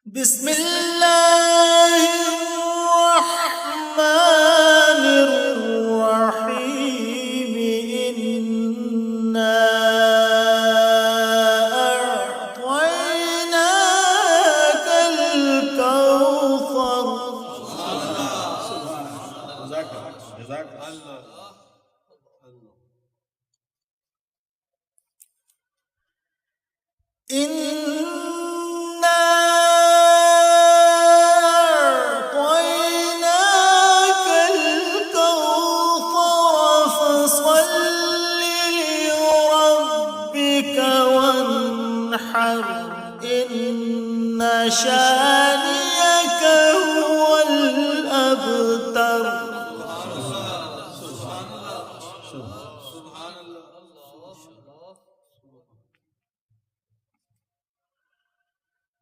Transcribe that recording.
बिस्मिल्लाहिर्रहमानिर्रहीम इन्ना अअतैनाकल कौसर। इन्ना अअतैनाकल कौसर फसल्लि लिरब्बिका वन्हर इन्न शानियका